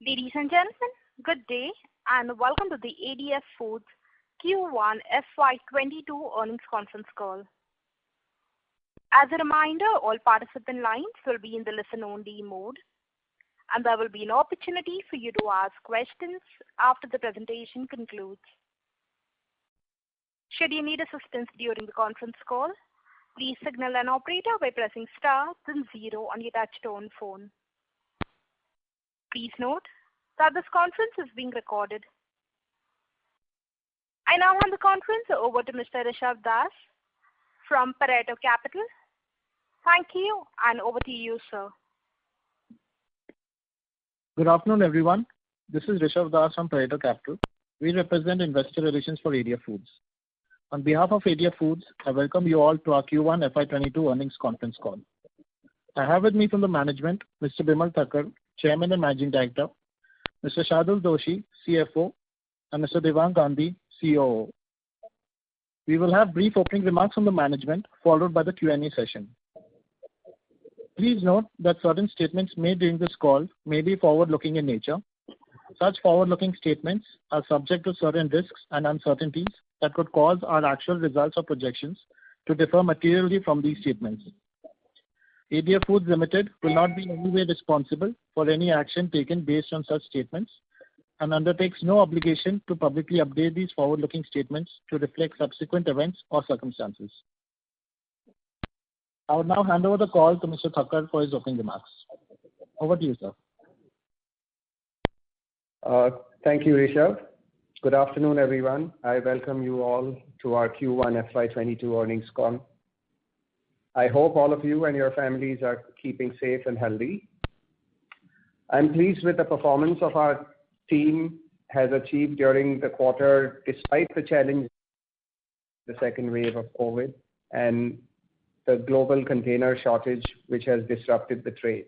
Ladies and gentlemen, good day and welcome to the ADF Foods Q1 FY22 earnings conference call. As a reminder, all participant lines will be in the listen-only mode, and there will be an opportunity for you to ask questions after the presentation concludes. Should you need assistance during the conference call, please signal an operator by pressing star then 0 on your touch-tone phone. Please note that this conference is being recorded. I now hand the conference over to Mr. Rishabh Das from Pareto Capital. Thank you, and over to you, sir. Good afternoon, everyone. This is Rishabh Das from Pareto Capital. We represent investor relations for ADF Foods. On behalf of ADF Foods, I welcome you all to our Q1 FY22 earnings conference call. I have with me from the management, Mr. Bimal Thakkar, Chairman and Managing Director, Mr. Shardul Doshi, CFO, and Mr. Devang Gandhi, COO. We will have brief opening remarks from the management, followed by the Q&A session. Please note that certain statements made during this call may be forward-looking in nature. Such forward-looking statements are subject to certain risks and uncertainties that could cause our actual results or projections to differ materially from these statements. ADF Foods Limited will not be in any way responsible for any action taken based on such statements and undertakes no obligation to publicly update these forward-looking statements to reflect subsequent events or circumstances. I will now hand over the call to Mr. Thakkar for his opening remarks. Over to you, sir. Thank you, Rishabh. Good afternoon, everyone. I welcome you all to our Q1 FY22 earnings call. I hope all of you and your families are keeping safe and healthy. I'm pleased with the performance of our team has achieved during the quarter despite the challenge the second wave of COVID and the global container shortage which has disrupted the trade.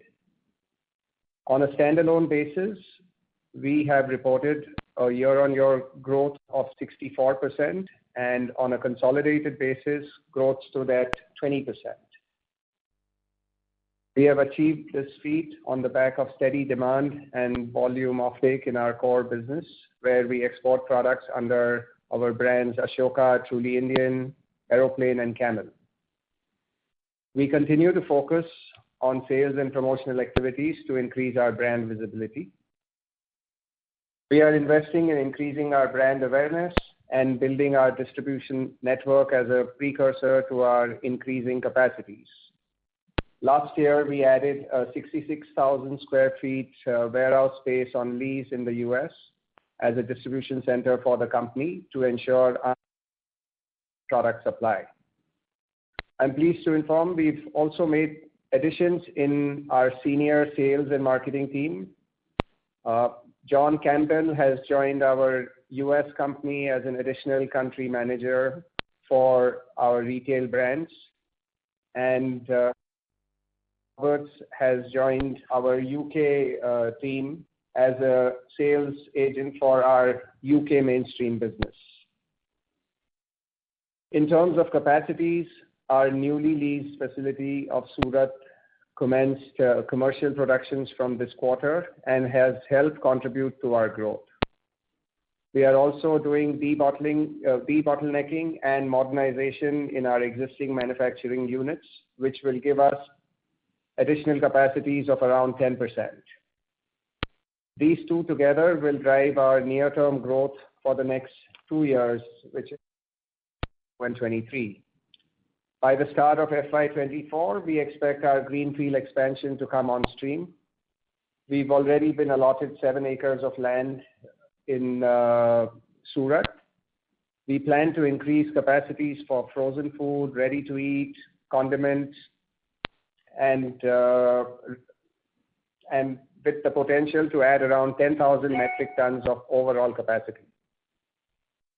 On a standalone basis, we have reported a year-on-year growth of 64%, and on a consolidated basis, growth stood at 20%. We have achieved this feat on the back of steady demand and volume offtake in our core business, where we export products under our brands Ashoka, Truly Indian, Aeroplane, and Camel. We continue to focus on sales and promotional activities to increase our brand visibility. We are investing in increasing our brand awareness and building our distribution network as a precursor to our increasing capacities. Last year, we added a 66,000 square feet warehouse space on lease in the US as a distribution center for the company to ensure our product supply. I'm pleased to inform we've also made additions in our senior sales and marketing team. John Campbell has joined our US company as an additional country manager for our retail brands, and Roberts has joined our UK team as a sales agent for our UK mainstream business. In terms of capacities, our newly leased facility of Surat commenced commercial productions from this quarter and has helped contribute to our growth. We are also doing debottlenecking and modernization in our existing manufacturing units, which will give us additional capacities of around 10%. These two together will drive our near-term growth for the next 2 years, which is 2023. By the start of FY24, we expect our greenfield expansion to come on stream. We've already been allotted 7 acres of land in Surat. We plan to increase capacities for frozen food, ready-to-eat, condiments, and with the potential to add around 10,000 metric tons of overall capacity.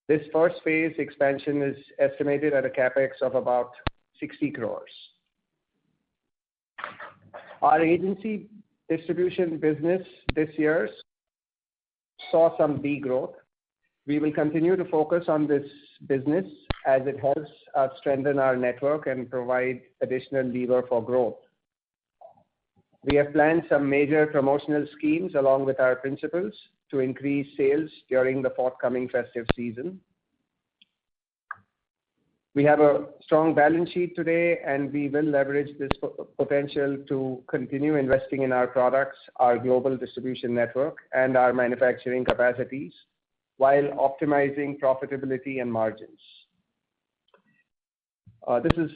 This first phase expansion is estimated at a capex of about 60 crores. Our agency distribution business this year saw some degrowth. We will continue to focus on this business as it helps us strengthen our network and provide additional lever for growth. We have planned some major promotional schemes along with our principals to increase sales during the forthcoming festive season. We have a strong balance sheet today, and we will leverage this potential to continue investing in our products, our global distribution network, and our manufacturing capacities while optimizing profitability and margins. This is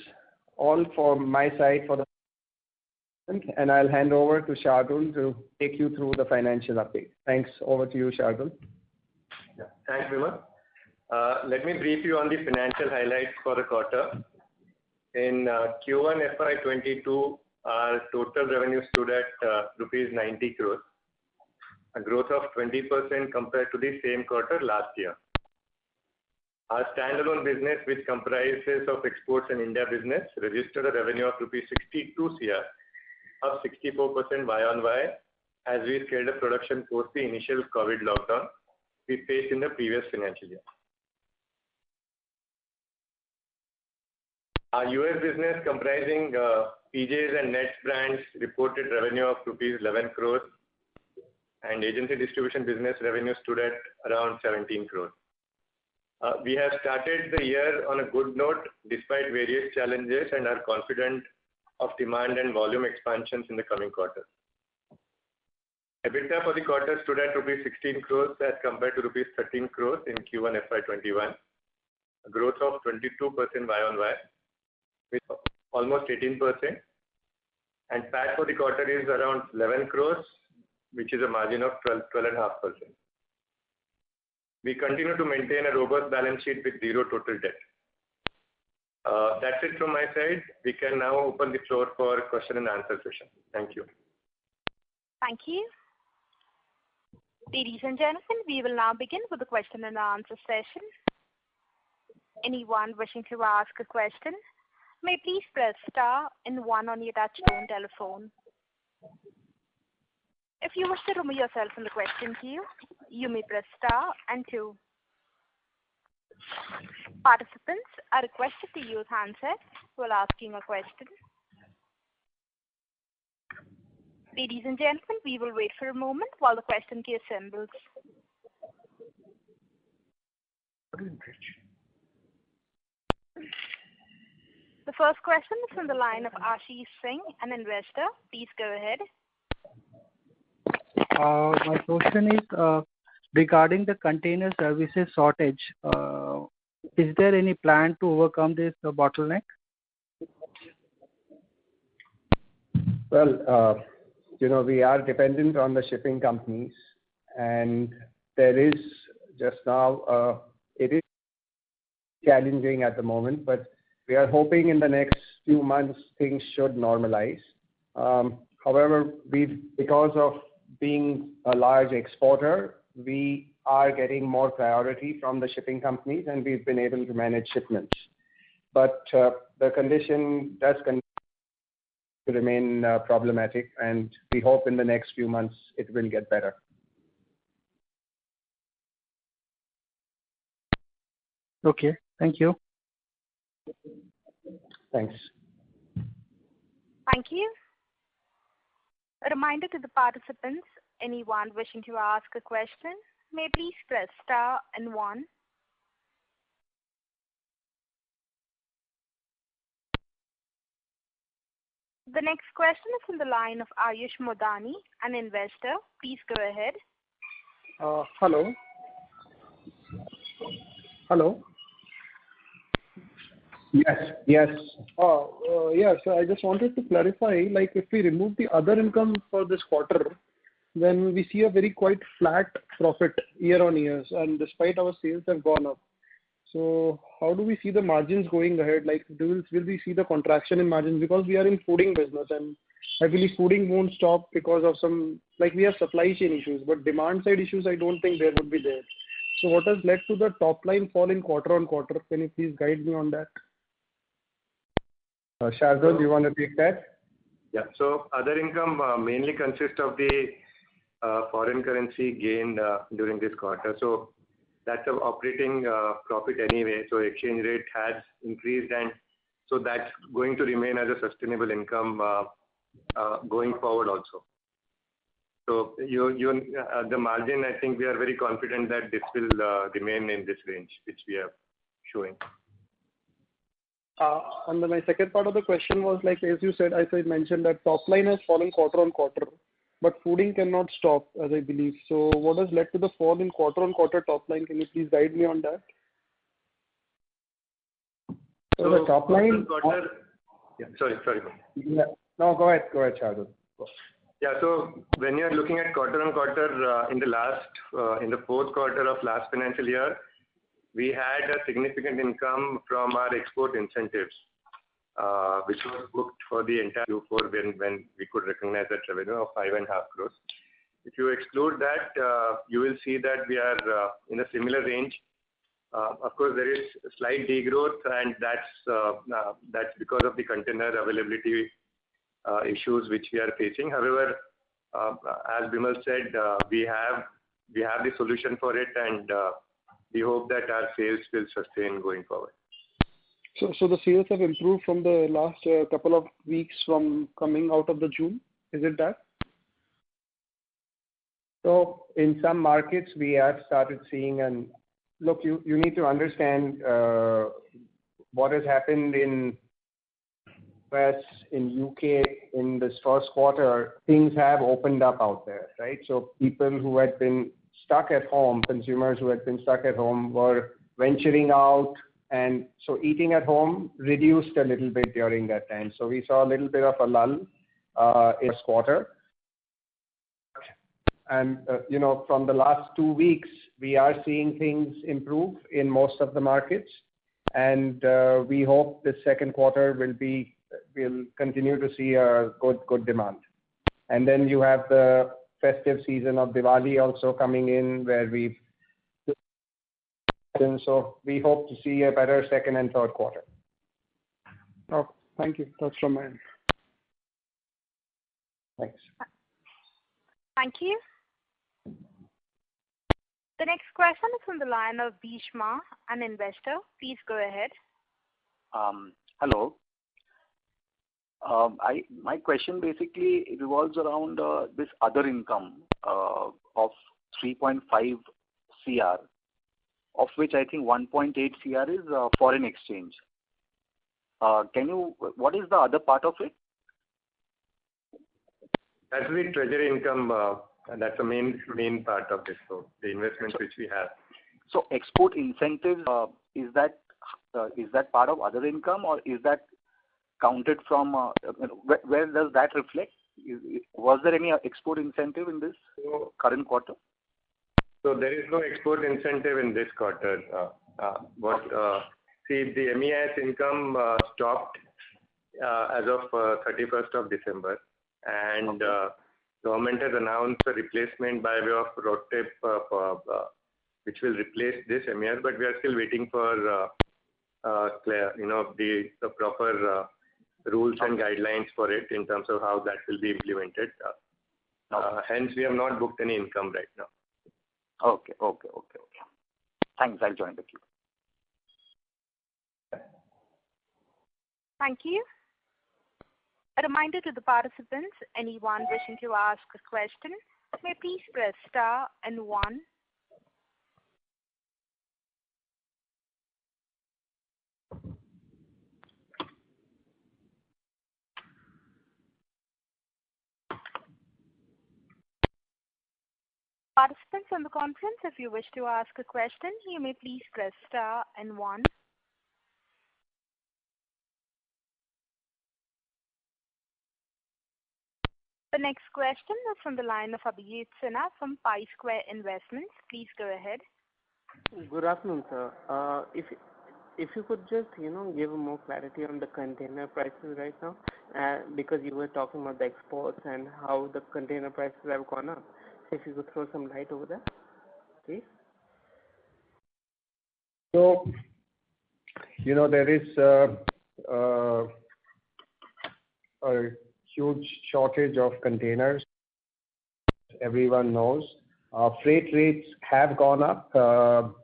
all from my side for the moment, and I'll hand over to Shardul to take you through the financial update. Thanks. Over to you, Shardul. Yeah. Thanks, Vimal. Let me brief you on the financial highlights for the quarter. In Q1 FY22, our total revenue stood at rupees 90 crores, a growth of 20% compared to the same quarter last year. Our standalone business, which comprises of exports and India business, registered a revenue of rupees 62 crore, up 64% Y-on-Y, as we scaled up production post the initial COVID lockdown we faced in the previous financial year. Our US business, comprising PJ's and Nets brands, reported revenue of rupees 11 crores, and agency distribution business revenue stood at around 17 crores. We have started the year on a good note despite various challenges and are confident of demand and volume expansions in the coming quarters. EBITDA for the quarter stood at rupees 16 crores as compared to rupees 13 crores in Q1 FY21, a growth of 22% Y-on-Y, with almost 18%. And PAT for the quarter is around 11 crores, which is a margin of 12.5%. We continue to maintain a robust balance sheet with zero total debt. That's it from my side. We can now open the floor for question and answer session. Thank you. Thank you. Ladies and gentlemen, we will now begin with the question and answer session. Anyone wishing to ask a question may please press star and 1 on your touchtone telephone. If you wish to remove yourself from the question queue, you may press star and 2. Participants are requested to use handsets while asking a question. Ladies and gentlemen, we will wait for a moment while the question queue assembles. The first question is from the line of Ashish Singh, an investor. Please go ahead. My question is regarding the container services shortage. Is there any plan to overcome this bottleneck? Well, we are dependent on the shipping companies, and there is just now, it is challenging at the moment, but we are hoping in the next few months things should normalize. However, because of being a large exporter, we are getting more priority from the shipping companies, and we've been able to manage shipments. But the condition does continue to remain problematic, and we hope in the next few months it will get better. Okay, thank you. Thanks. Thank you. A reminder to the participants, anyone wishing to ask a question may please press star and 1. The next question is from the line of Ayush Modani, an investor. Please go ahead. Hello. Hello. Yes. Yes. So I just wanted to clarify, like if we remove the other income for this quarter, then we see a very quite flat profit year on year, and despite our sales have gone up. So how do we see the margins going ahead? Like, will we see the contraction in margins, because we are in fooding business, and I believe fooding won't stop because of we have supply chain issues, but demand side issues I don't think there would be there. So what has led to the top line fall in quarter on quarter? Can you please guide me on that? Shardul, do you want to take that? Yeah. So other income mainly consists of the foreign currency gained during this quarter. So that's an operating profit anyway. So exchange rate has increased, and so that's going to remain as a sustainable income going forward also. So the margin, I think we are very confident that this will remain in this range, which we are showing. And then my second part of the question was like, as you said, I mentioned that top line has fallen quarter on quarter, but fooding cannot stop, as I believe. So what has led to the fall in quarter on quarter top line? Can you please guide me on that? So the top line. Yeah, sorry. Yeah. No, go ahead, Shardul. Yeah, so when you're looking at quarter on quarter in the fourth quarter of last financial year, we had a significant income from our export incentives, which was booked for the entire Q4 when we could recognize that revenue of 5.5 crores. If you exclude that, you will see that we are in a similar range. Of course, there is slight degrowth, and that's because of the container availability issues which we are facing. However, as Bimal said, we have the solution for it, and we hope that our sales will sustain going forward. So the sales have improved from the last couple of weeks from coming out of the June. Is it that? So in some markets we have started seeing, and look, you need to understand what has happened in US, in UK in this first quarter. Things have opened up out there, right? So people who had been stuck at home, consumers who had been stuck at home, were venturing out, and so eating at home reduced a little bit during that time. So we saw a little bit of a lull in this quarter. And from the last 2 weeks, we are seeing things improve in most of the markets, and we hope the second quarter will continue to see a good demand. And then you have the festive season of Diwali also coming in, so we hope to see a better second and third quarter. Oh, thank you. That's from my end. Thanks. Thank you. The next question is from the line of Bhishma, an investor. Please go ahead. Hello. My question basically revolves around this other income of 3.5 CR, of which I think 1.8 CR is foreign exchange. What is the other part of it? That's the treasury income, and that's the main part of this, so the investments which we have. So export incentives, is that part of other income, or is that counted from, where does that reflect? Was there any export incentive in this current quarter? So there is no export incentive in this quarter. The MEIS income stopped as of 31st of December, and government has announced a replacement by way of RoDTEP, which will replace this MEIS, but we are still waiting for the proper rules and guidelines for it in terms of how that will be implemented. Hence, we have not booked any income right now. Okay. Thanks. I'll join the queue. Thank you. A reminder to the participants, anyone wishing to ask a question, may please press star and 1. Participants on the conference, if you wish to ask a question, you may please press star and 1. The next question is from the line of Abhijit Sinha from Pi Square Investments. Please go ahead. Good afternoon, sir. If you could just, give more clarity on the container prices right now, because you were talking about the exports and how the container prices have gone up. If you could throw some light over there, please. So, there is a huge shortage of containers. Everyone knows. Freight rates have gone up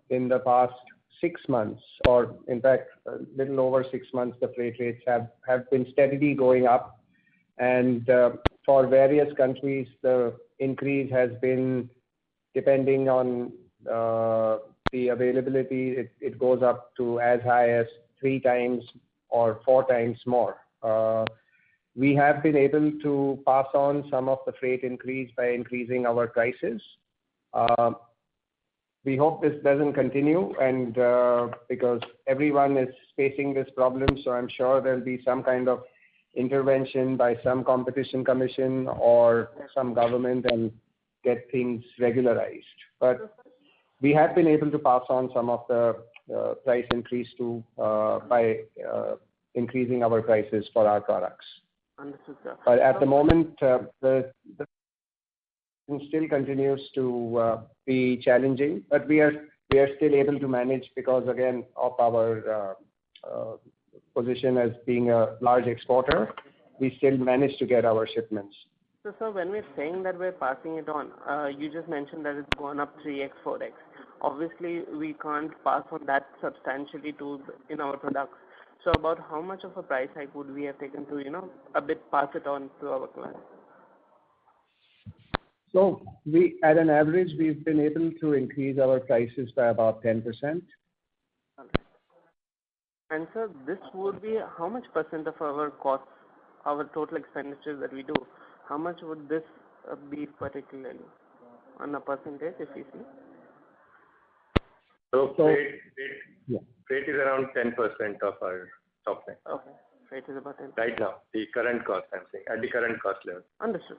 in the past 6 months, or in fact, a little over 6 months, the freight rates have been steadily going up. And for various countries, the increase has been depending on the availability. It goes up to as high as 3 times or 4 times more. We have been able to pass on some of the freight increase by increasing our prices. We hope this doesn't continue, and because everyone is facing this problem, so I'm sure there'll be some kind of intervention by some competition commission or some government and get things regularized. But we have been able to pass on some of the price increase by increasing our prices for our products. Understood, sir. But at the moment, the still continues to be challenging, but we are still able to manage because, again, of our position as being a large exporter, we still manage to get our shipments. So, sir, when we're saying that we're passing it on, you just mentioned that it's gone up 3x, 4x. Obviously, we can't pass on that substantially in our products. So, about how much of a price hike would we have taken to, a bit pass it on to our clients? So, at an average, we've been able to increase our prices by about 10%. Okay. And sir, this would be how much percent of our costs, our total expenditures that we do? How much would this be particularly on a percentage, if you see? So freight is around 10% of our top line. Okay. Freight is about 10%. Right now, the current cost, I'm saying, at the current cost level. Understood.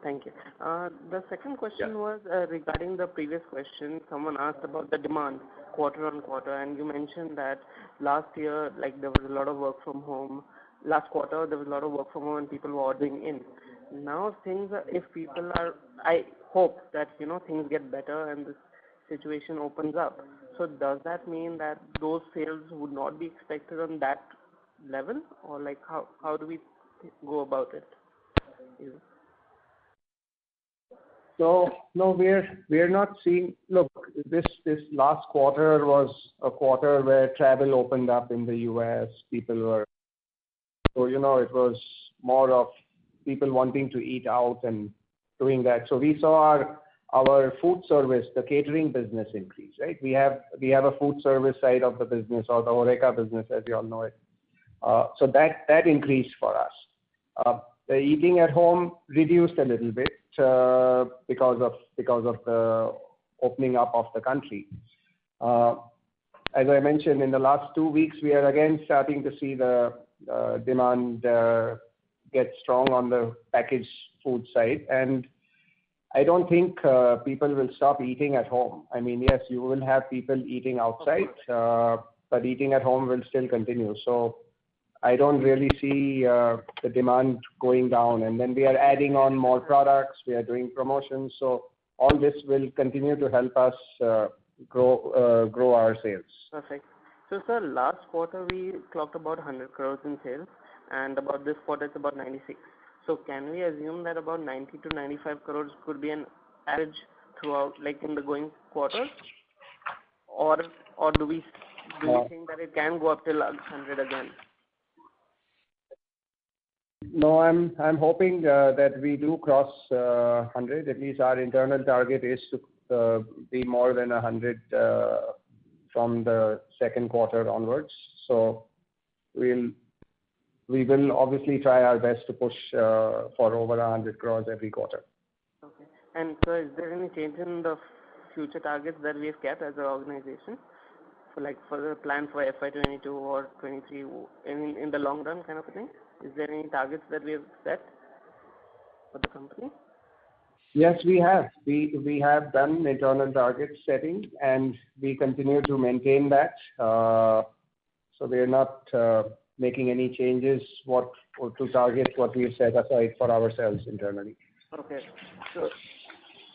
Thank you. The second question was regarding the previous question. Someone asked about the demand quarter on quarter, and you mentioned that last year, there was a lot of work from home. Last quarter, there was a lot of work from home and people were ordering in. Now I hope that, things get better and this situation opens up. So does that mean that those sales would not be expected on that level, or how do we go about it? So no, we're not seeing. Look, this last quarter was a quarter where travel opened up in the U.S. People were, so it was more of people wanting to eat out and doing that. So we saw our food service, the catering business increase, right? We have a food service side of the business, or the HoReCa business, as you all know it. So that increased for us. The eating at home reduced a little bit because of the opening up of the country. As I mentioned, in the last 2 weeks, we are again starting to see the demand get strong on the packaged food side, and I don't think people will stop eating at home. I mean, yes, you will have people eating outside, but eating at home will still continue. So I don't really see the demand going down. And then we are adding on more products. We are doing promotions. So all this will continue to help us grow our sales. Perfect. So, sir, last quarter we clocked about 100 crores in sales, and about this quarter it's about 96. So can we assume that about 90 to 95 crores could be an average throughout, in the going quarters? Or do we think that it can go up till 100 again? No, I'm hoping that we do cross 100. At least our internal target is to be more than 100 from the second quarter onwards. So we will obviously try our best to push for over 100 crores every quarter. Okay. And so is there any change in the future targets that we have kept as an organization? For the plan for FY22 or 23 in the long run kind of a thing? Is there any targets that we have set for the company? Yes, we have. We have done internal target setting, and we continue to maintain that. So we are not making any changes to target what we have set aside for ourselves internally. Okay.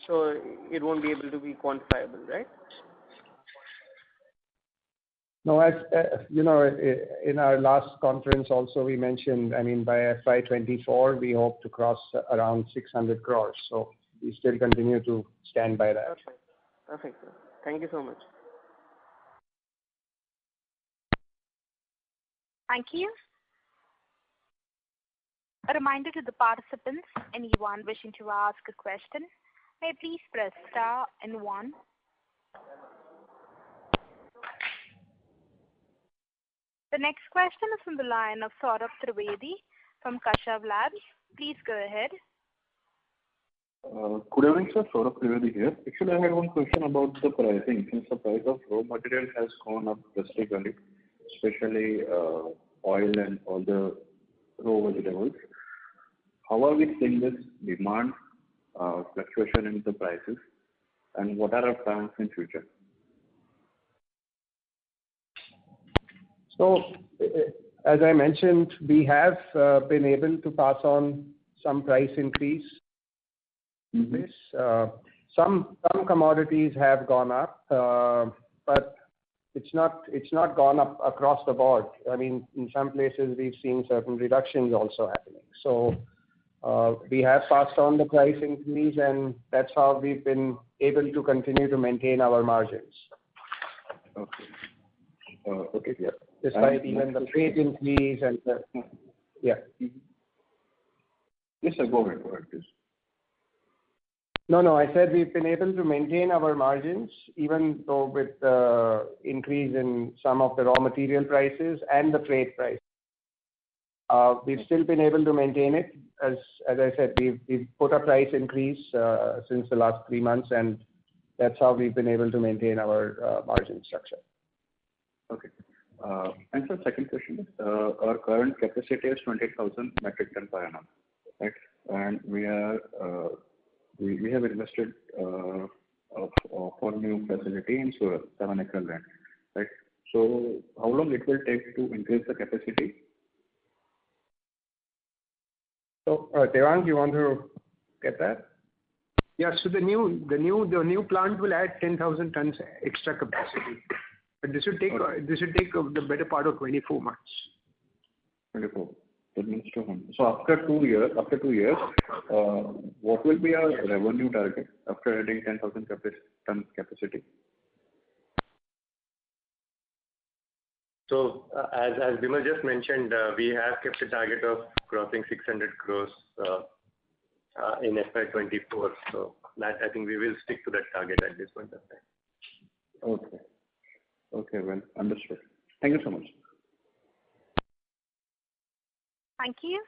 So it won't be able to be quantifiable, right? No, as in our last conference also we mentioned, by FY24 we hope to cross around 600 crores. So we still continue to stand by that. Perfect, sir. Thank you so much. Thank you. A reminder to the participants, anyone wishing to ask a question, may please press star and 1. The next question is from the line of Saurabh Trivedi from Kashav Labs. Please go ahead. Good evening, sir. Saurabh Trivedi here. Actually, I had one question about the pricing. Since the price of raw material has gone up drastically, especially oil and all the raw vegetables, how are we seeing this demand fluctuation in the prices, and what are our plans in future? So, as I mentioned, we have been able to pass on some price increase. This some commodities have gone up, but it's not gone up across the board. I mean, in some places we've seen certain reductions also happening. So we have passed on the price increase, and that's how we've been able to continue to maintain our margins. Okay. Okay. Yeah. Despite even the freight increase and the, yeah. Yes, sir. Go ahead, please. No, I said we've been able to maintain our margins even though with the increase in some of the raw material prices and the freight price. We've still been able to maintain it. As I said, we've put a price increase since the last 3 months, and that's how we've been able to maintain our margin structure. Okay. And so second question is, our current capacity is 20,000 metric ton per annum, right? And we have invested for new facility in Surat, 7-acre land, right? So how long it will take to increase the capacity? So, Devang, you want to get that? Yeah. So the new plant will add 10,000 tons extra capacity. But this will take the better part of 24 months. 24. That means 2 months. So after 2 years, what will be our revenue target after adding 10,000 ton capacity? So as Bimal just mentioned, we have kept a target of crossing 600 crores in FY24. So that I think we will stick to that target at this point of time. Okay. Okay, well, understood. Thank you so much. Thank you.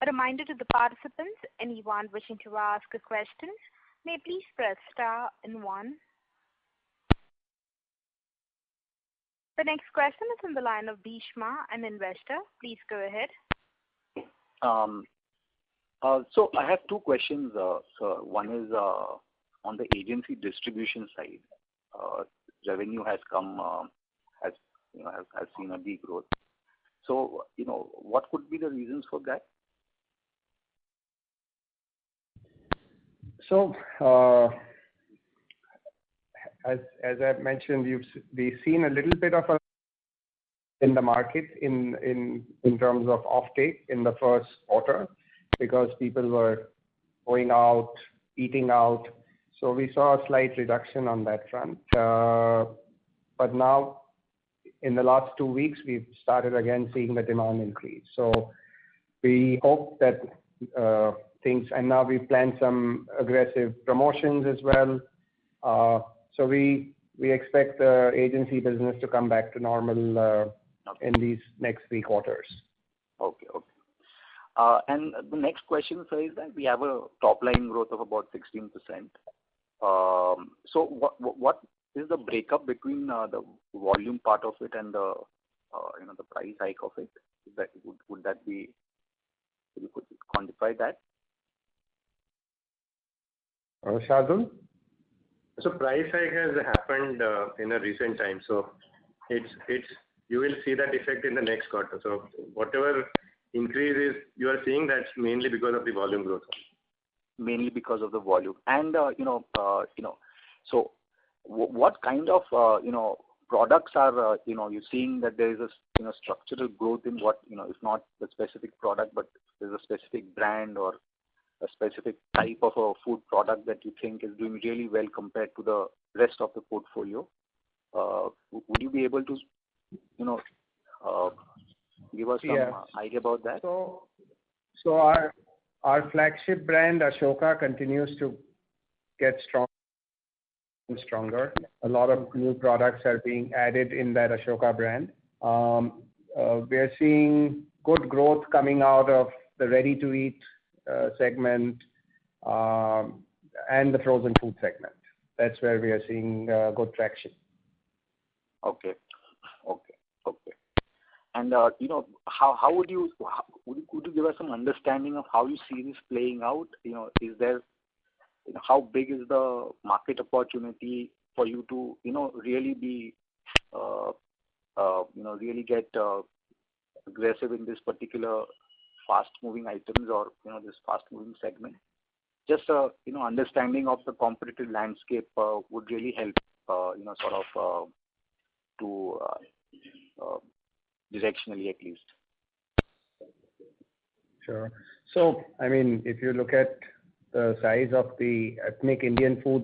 A reminder to the participants, anyone wishing to ask a question, may please press star and 1. The next question is on the line of Bhishma, an investor. Please go ahead. So I have 2 questions, sir. One is on the agency distribution side. Revenue has come, has seen a degrowth. So, what could be the reasons for that? So, as I've mentioned, we've seen a little bit of in the market in terms of offtake in the first quarter because people were going out, eating out. So we saw a slight reduction on that front. But now, in the last 2 weeks, we've started again seeing the demand increase. So we hope that things, and now we've planned some aggressive promotions as well. So we expect the agency business to come back to normal in these next 3 quarters. Okay. And the next question, sir, is that we have a top line growth of about 16%. So what is the breakup between the volume part of it and the the price hike of it? Would that be? You could quantify that. Shardul? So price hike has happened in a recent time. So it's you will see that effect in the next quarter. So whatever increase is you are seeing, that's mainly because of the volume growth. Mainly because of the volume. And so what kind of products are you're seeing that there is a structural growth in what if not the specific product, but there's a specific brand or a specific type of a food product that you think is doing really well compared to the rest of the portfolio? Would you be able to give us some idea about that? So our flagship brand, Ashoka, continues to get stronger. A lot of new products are being added in that Ashoka brand. We are seeing good growth coming out of the ready-to-eat segment and the frozen food segment. That's where we are seeing good traction. Okay. And how would you could you give us some understanding of how you see this playing out? Is there how big is the market opportunity for you to really be really get aggressive in this particular fast moving items or this fast moving segment? Just understanding of the competitive landscape would really help to directionally at least. Sure. So, I mean, if you look at the size of the ethnic Indian food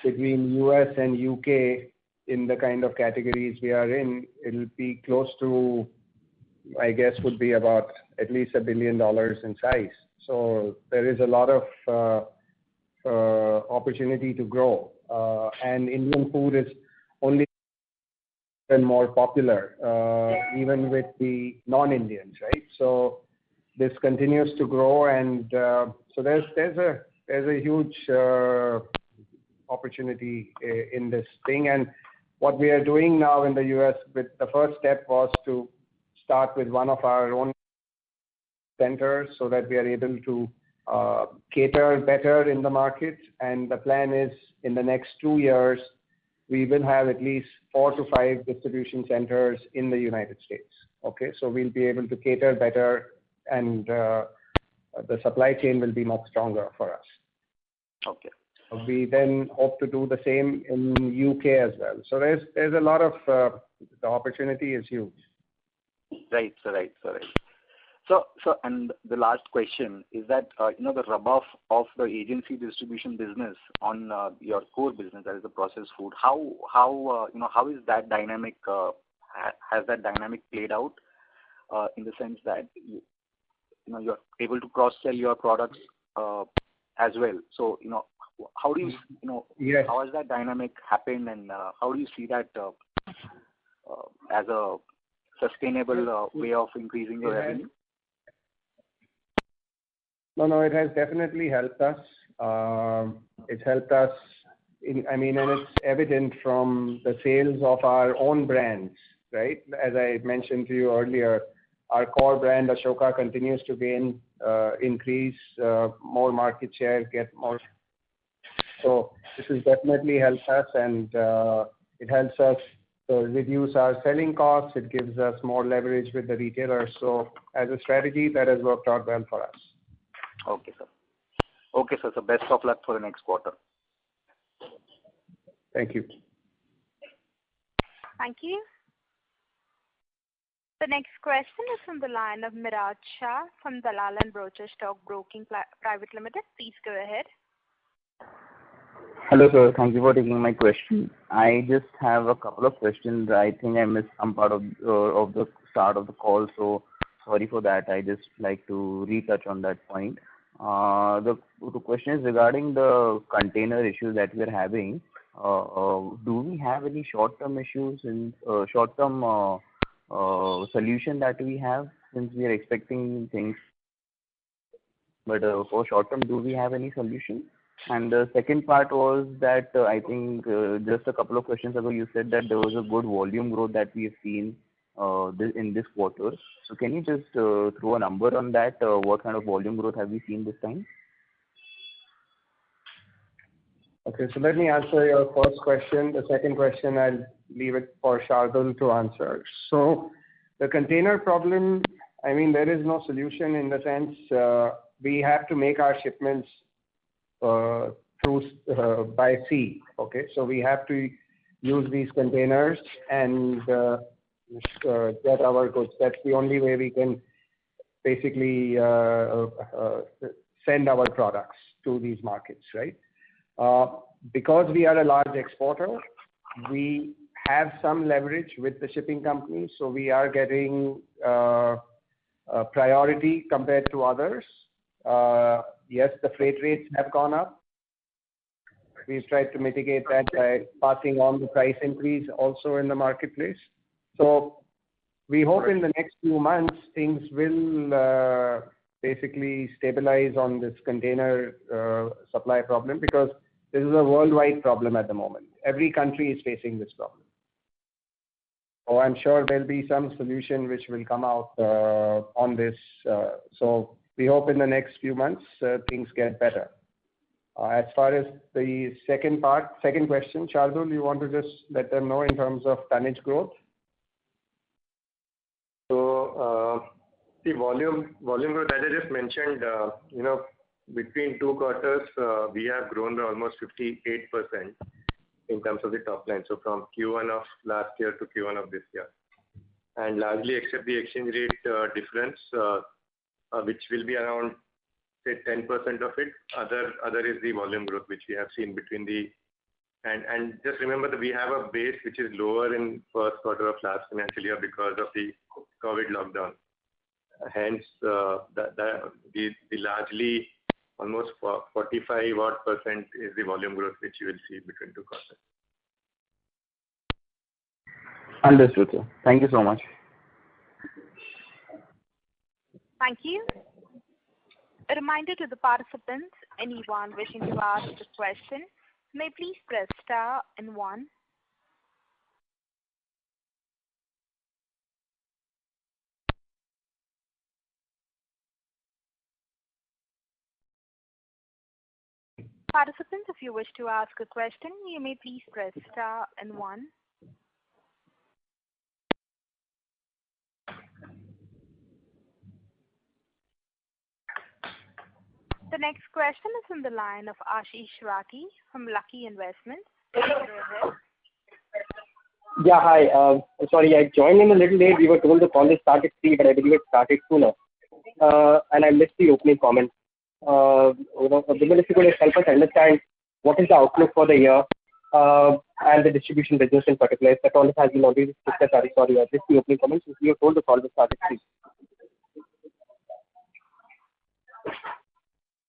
between US and UK in the kind of categories we are in, it'll be close to, I guess, would be about at least $1 billion in size. So there is a lot of opportunity to grow. And Indian food is only more popular, even with the non-Indians, right? So this continues to grow, and so there's a huge opportunity in this thing. And what we are doing now in the US, with the first step was to start with one of our own centers so that we are able to cater better in the market. And the plan is in the next 2 years, we will have at least 4 to 5 distribution centers in the United States. Okay, so we'll be able to cater better, and the supply chain will be much stronger for us. Okay. We then hope to do the same in UK as well. So there's a lot of the opportunity is huge. Right. So, and the last question is that the rub-off of the agency distribution business on your core business, that is the processed food. How is that dynamic? Has that dynamic played out in the sense that you're able to cross-sell your products as well? So how do you Yes. How has that dynamic happened, and how do you see that as a sustainable way of increasing your revenue? No, it has definitely helped us. It's helped us and it's evident from the sales of our own brands, right? As I mentioned to you earlier, our core brand, Ashoka, continues to increase more market share, get more. So this has definitely helped us, and it helps us reduce our selling costs. It gives us more leverage with the retailers. So as a strategy, that has worked out well for us. Okay, sir. So best of luck for the next quarter. Thank you. Thank you. The next question is from the line of Miraj Shah from Dalal & Broacha Stock Broking Private Limited. Please go ahead. Hello, sir. Thank you for taking my question. I just have a couple of questions. I think I missed some part of the start of the call, so sorry for that. I just like to retouch on that point. The question is regarding the container issue that we are having. Do we have any short-term issues in short-term solution that we have, since we are expecting things? But for short-term, do we have any solution? And the second part was that I think just a couple of questions ago you said that there was a good volume growth that we have seen in this quarter. So can you just throw a number on that? What kind of volume growth have we seen this time? Okay, so let me answer your first question. The second question, I'll leave it for Shardul to answer. So the container problem, there is no solution in the sense we have to make our shipments by sea. Okay, so we have to use these containers and get our goods. That's the only way we can basically send our products to these markets, right? Because we are a large exporter, we have some leverage with the shipping companies, so we are getting priority compared to others. Yes, the freight rates have gone up. We've tried to mitigate that by passing on the price increase also in the marketplace. So we hope in the next few months things will basically stabilize on this container supply problem, because this is a worldwide problem at the moment. Every country is facing this problem. So I'm sure there'll be some solution which will come out on this. So we hope in the next few months things get better. As far as the second question, Shardul, you want to just let them know in terms of tonnage growth? So the volume growth, as I just mentioned, between 2 quarters, we have grown by almost 58% in terms of the top line. So from Q1 of last year to Q1 of this year. And largely except the exchange rate difference, which will be around, say, 10% of it, other is the volume growth which we have seen between the... And just remember that we have a base which is lower in first quarter of last financial year because of the COVID lockdown. Hence, the largely almost 45% is the volume growth which you will see between 2 quarters. Understood, sir. Thank you so much. Thank you. A reminder to the participants, anyone wishing to ask a question, may please press star and 1. Participants, if you wish to ask a question, you may please press star and 1. The next question is from the line of Ashish Rathi from Lucky Investments. Go ahead. Yeah, hi. Sorry, I joined in a little late. We were told the call is started 3, but I believe it started sooner. And I missed the opening comment. Vimal, if you could help us understand what is the outlook for the year and the distribution business in particular. If that all has been already discussed, sorry, I missed the opening comments. We were told the call was started 3.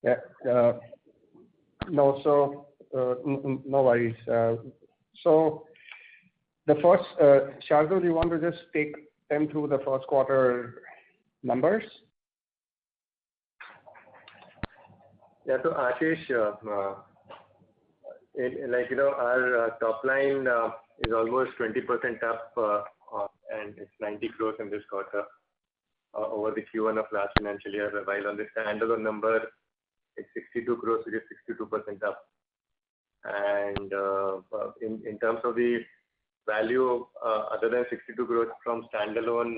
Yeah. No worries. So the first, Shardul, you want to just take them through the first quarter numbers? Yeah, so Ashish, our top line is almost 20% up, and it's 90 crores in this quarter over the Q1 of last financial year, while on the standalone number, it's 62 crores, which is 62% up. And in terms of the value, other than 62 crores from standalone,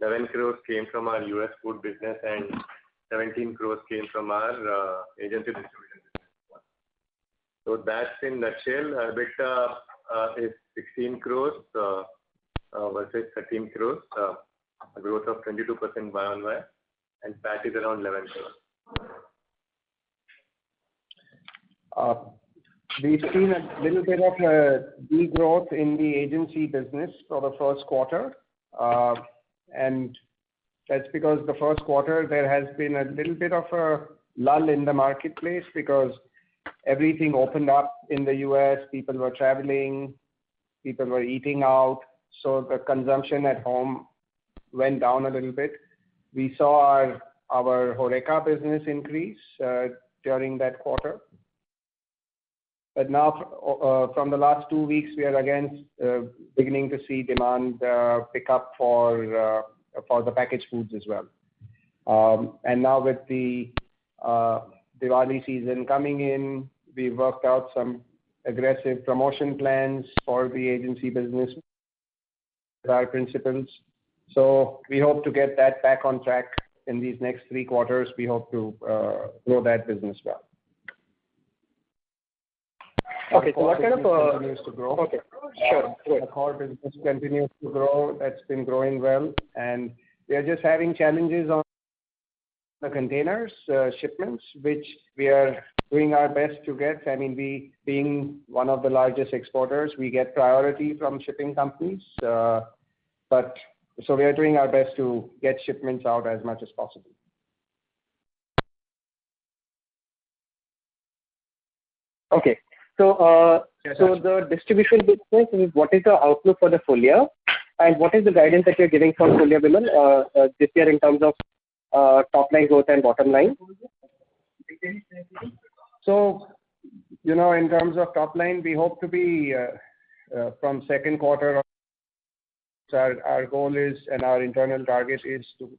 11 crores came from our US food business and 17 crores came from our agency distribution business. So that's in nutshell. EBITDA is 16 crores versus 13 crores, a growth of 22% Y-on-Y, and PAT is around 11 crores. We've seen a little bit of a degrowth in the agency business for the first quarter. And that's because the first quarter there has been a little bit of a lull in the marketplace because everything opened up in the US, people were traveling, people were eating out, so the consumption at home went down a little bit. We saw our HoReCa business increase during that quarter. But now, from the last 2 weeks, we are again beginning to see demand pick up for the packaged foods as well. And now with the Diwali season coming in, we worked out some aggressive promotion plans for the agency business with our principals. So we hope to get that back on track in these next 3 quarters. We hope to grow that business well. Okay, so what kind of continues to grow. Okay, sure. The core business continues to grow. That's been growing well, and we are just having challenges on the containers shipments, which we are doing our best to get. I mean, we being one of the largest exporters, we get priority from shipping companies. But so we are doing our best to get shipments out as much as possible. Okay. So, the distribution business, what is the outlook for the full year? And what is the guidance that you're giving for full year, Vimal, this year in terms of top line growth and bottom line? So, in terms of top line, we hope to be from second quarter. Our goal is, and our internal target is to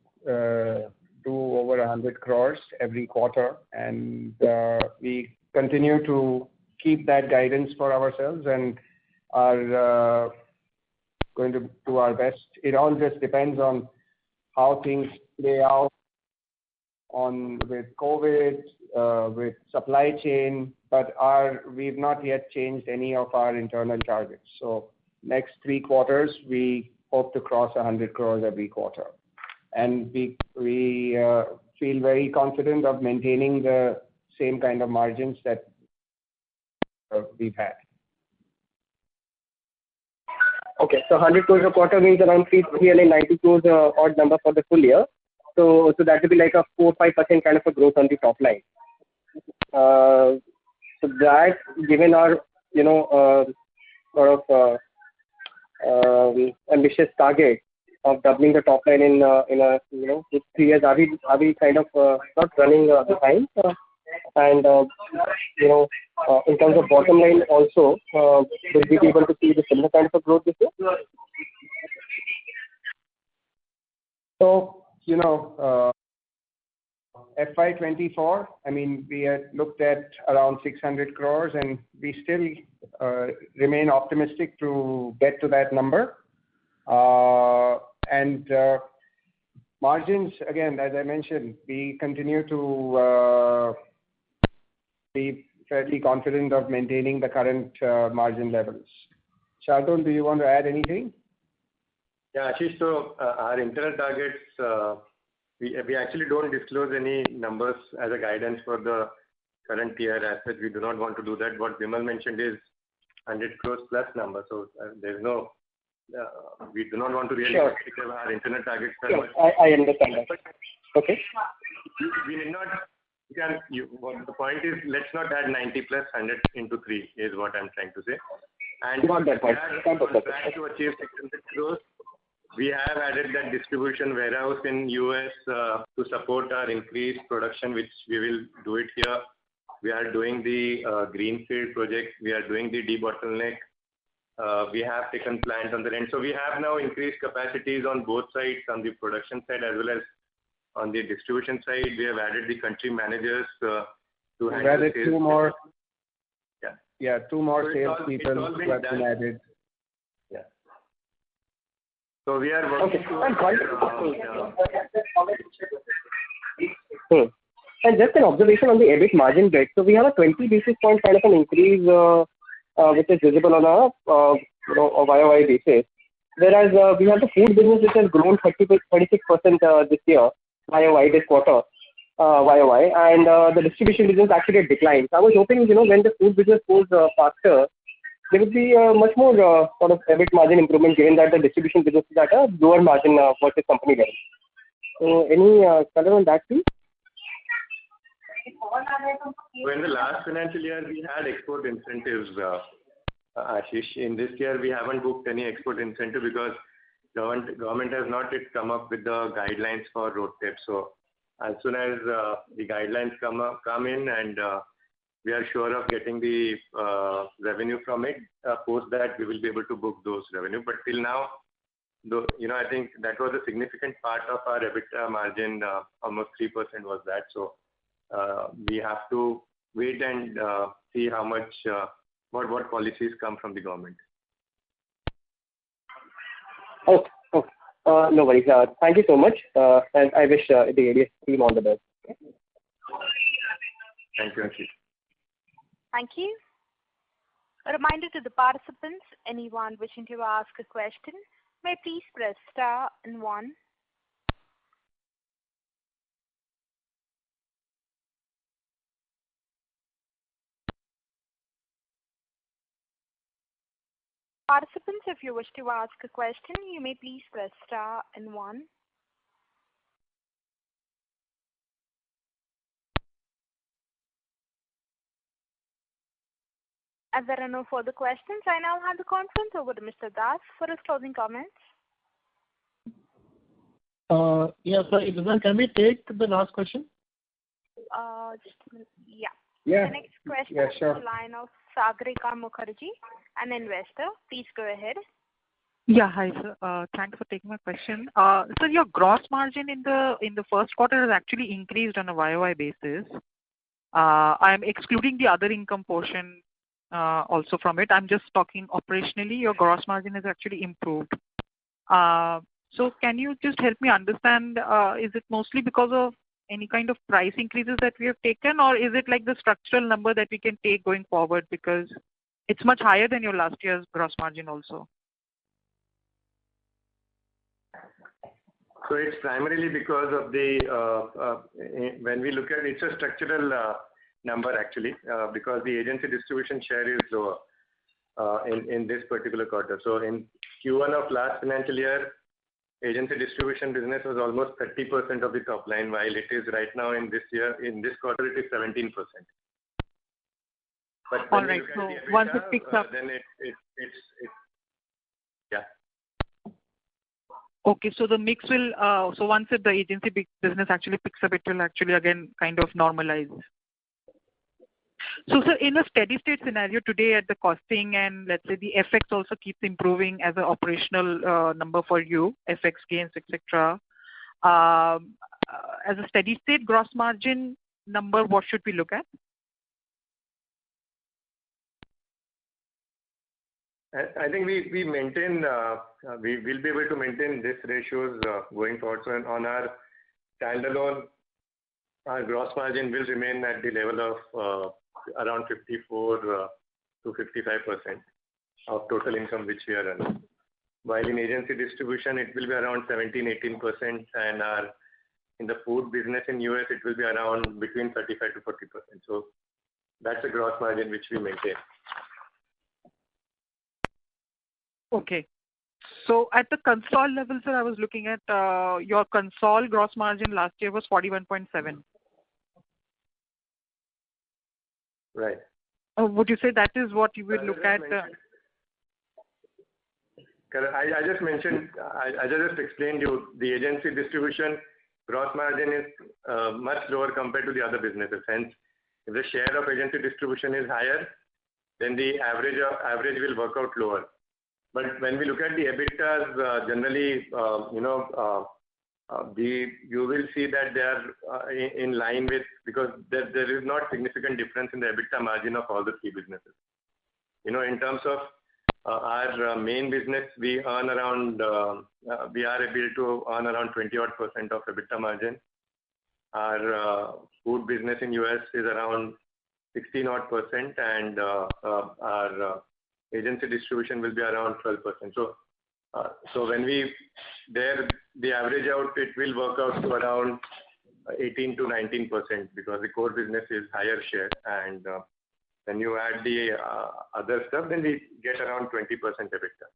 do over 100 crores every quarter, and we continue to keep that guidance for ourselves and are going to do our best. It all just depends on how things play out with COVID, with supply chain, but we've not yet changed any of our internal targets. So next 3 quarters, we hope to cross 100 crores every quarter. And we feel very confident of maintaining the same kind of margins that we've had. Okay, so 100 crores a quarter means around 390 crores odd number for the full year. So that would be like a 4-5% kind of a growth on the top line. So that, given our sort of ambitious target of doubling the top line in 3 years, are we kind of not running behind? And in terms of bottom line also, will we be able to see the similar kind of a growth this year? So, FY24, I mean, we had looked at around 600 crores, and we still remain optimistic to get to that number. And margins, again, as I mentioned, we continue to be fairly confident of maintaining the current margin levels. Shardul, do you want to add anything? Yeah, Ashish, so our internal targets, we actually don't disclose any numbers as a guidance for the current year as such. We do not want to do that. What Vimal mentioned is 100 crores plus number. So there's no, we do not want to really because our internal targets are much. I understand that. Okay. We need not, the point is, let's not add 90 plus 100 into 3 is what I'm trying to say. And got that point. We are on track to achieve 600 crores. We have added that distribution warehouse in US to support our increased production, which we will do it here. We are doing the greenfield project. We are doing the debottleneck. We have taken plant on the end. So we have now increased capacities on both sides, on the production side as well as on the distribution side. We have added the country managers to handle we added sales. 2 more. Yeah, 2 more sales people who have been added. Yeah. So we are working And just an observation on the EBIT margin bit. So we have a 20 basis point kind of an increase, which is visible on a YOY basis. Whereas we have the food business which has grown 36% this year, YOY this quarter, YOY, and the distribution business actually declined. So I was hoping, when the food business goes faster, there would be much more sort of EBIT margin improvement, given that the distribution business is at a lower margin versus company level. So any color on that, please? So in the last financial year, we had export incentives, Ashish. In this year, we haven't booked any export incentive because government has not yet come up with the guidelines for road tape. So as soon as the guidelines come in and we are sure of getting the revenue from it, post that we will be able to book those revenue. But till now, I think that was a significant part of our EBITDA margin. Almost 3% was that. So we have to wait and see how much, what policies come from the government. Okay. No worries. Thank you so much. And I wish the ADS team all the best. Thank you, Ashish. Thank you. A reminder to the participants, anyone wishing to ask a question, may please press star and 1. Participants, if you wish to ask a question, you may please press star and one. As there are no further questions, I now hand the conference over to Mr. Das for his closing comments. Yeah, sorry, Lizanne, can we take the last question? Just a minute. Yeah. Yeah. The next question Yeah, sure. is the line of Sagarika Mukherjee, an investor. Please go ahead. Yeah, hi, sir. Thanks for taking my question. Sir, your gross margin in the first quarter has actually increased on a YOY basis. I am excluding the other income portion also from it. I'm just talking operationally. Your gross margin has actually improved. So can you just help me understand, is it mostly because of any kind of price increases that we have taken, or is it like the structural number that we can take going forward, because it's much higher than your last year's gross margin also? So it's primarily because of the, when we look at it's a structural number actually, because the agency distribution share is lower in this particular quarter. So in Q1 of last financial year, agency distribution business was almost 30% of the top line, while it is right now in this year, in this quarter, it is 17%. But all right, so EBITDA, once it picks up, then it's yeah. Okay, so the mix will, so once the agency business actually picks up, it will actually again kind of normalize. So, sir, in a steady state scenario today at the costing and let's say the FX also keeps improving as an operational number for you, FX gains, etc. As a steady state gross margin number, what should we look at? I think we maintain, we will be able to maintain these ratios going forward. So on our standalone, our gross margin will remain at the level of around 54 to 55% of total income which we are earning. While in agency distribution, it will be around 17-18%, and in the food business in US, it will be around between 35 to 40%. So that's a gross margin which we maintain. Okay. So at the console level, sir, I was looking at your console gross margin last year was 41.7. Right. Would you say that is what you would look at? I just mentioned, I just explained you the agency distribution gross margin is much lower compared to the other businesses. Hence, if the share of agency distribution is higher, then the average will work out lower. But when we look at the EBITDAs, generally, you will see that they are in line with, because there is not significant difference in the EBITDA margin of all the three businesses. In terms of our main business, we earn around, we are able to earn around 20% of EBITDA margin. Our food business in US is around 16% and our agency distribution will be around 12%. So when the average out, it will work out to around 18 to 19% because the core business is higher share, and when you add the other stuff, then we get around 20% EBITDA.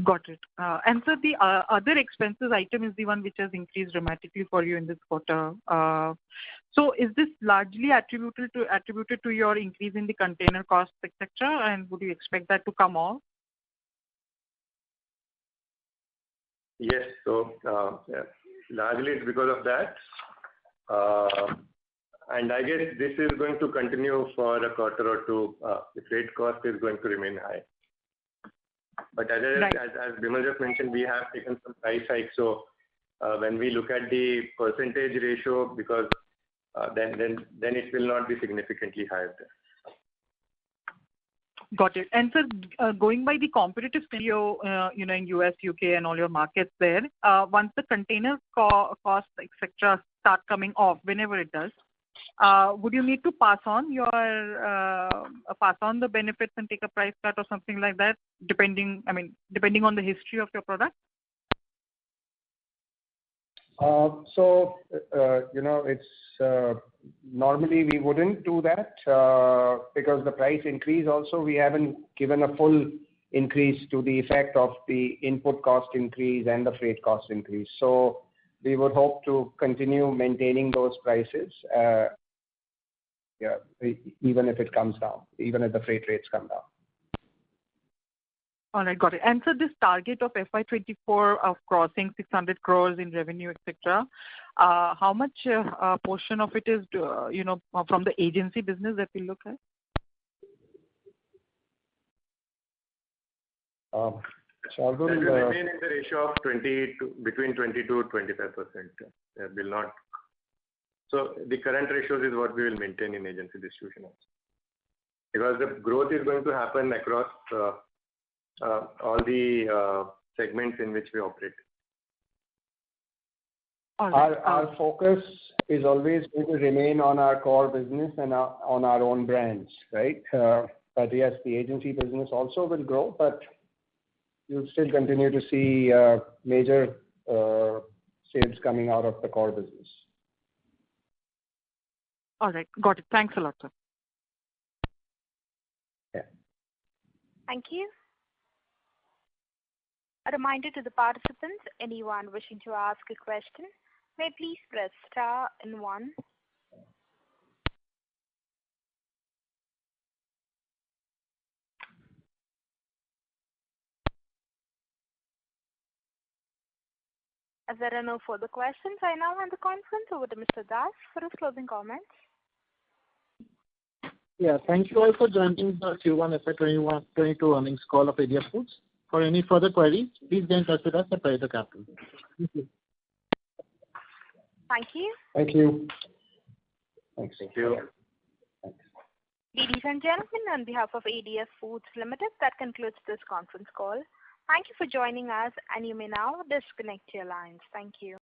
Got it. And so the other expenses item is the one which has increased dramatically for you in this quarter. So is this largely attributed to your increase in the container costs, etc., and would you expect that to come off? Yes. So largely it's because of that. And I guess this is going to continue for a quarter or two. The freight cost is going to remain high. But as Bimal just mentioned, we have taken some price hikes. So when we look at the percentage ratio, because then it will not be significantly higher there. Got it. And sir, going by the competitive scenario, in US, UK, and all your markets there, once the container costs, etc., start coming off, whenever it does, would you need to pass on the benefits and take a price cut or something like that, depending on the history of your product? It's normally we wouldn't do that because the price increase also we haven't given a full increase to the effect of the input cost increase and the freight cost increase. So we would hope to continue maintaining those prices, even if it comes down, even if the freight rates come down. All right, got it. And so this target of FY24 of crossing 600 crores in revenue, etc., how much portion of it is, from the agency business that we look at? It will remain in the ratio of between 20 to 25%. Will not. So the current ratios is what we will maintain in agency distribution also. Because the growth is going to happen across all the segments in which we operate. Our focus is always going to remain on our core business and on our own brands, right? But yes, the agency business also will grow, but you'll still continue to see major sales coming out of the core business. All right, got it. Thanks a lot, sir. Yeah. Thank you. A reminder to the participants, anyone wishing to ask a question, may please press star and 1. As there are no further questions, I now hand the conference over to Mr. Das for his closing comments. Yeah, thank you all for joining the Q1 FY22 earnings call of ADF Foods. For any further queries, please get in touch with us at Pareto Capital. Thank you. Thank you. Thank you. Thanks. Thank you. Ladies and gentlemen, on behalf of ADF Foods Limited, that concludes this conference call. Thank you for joining us, and you may now disconnect your lines. Thank you.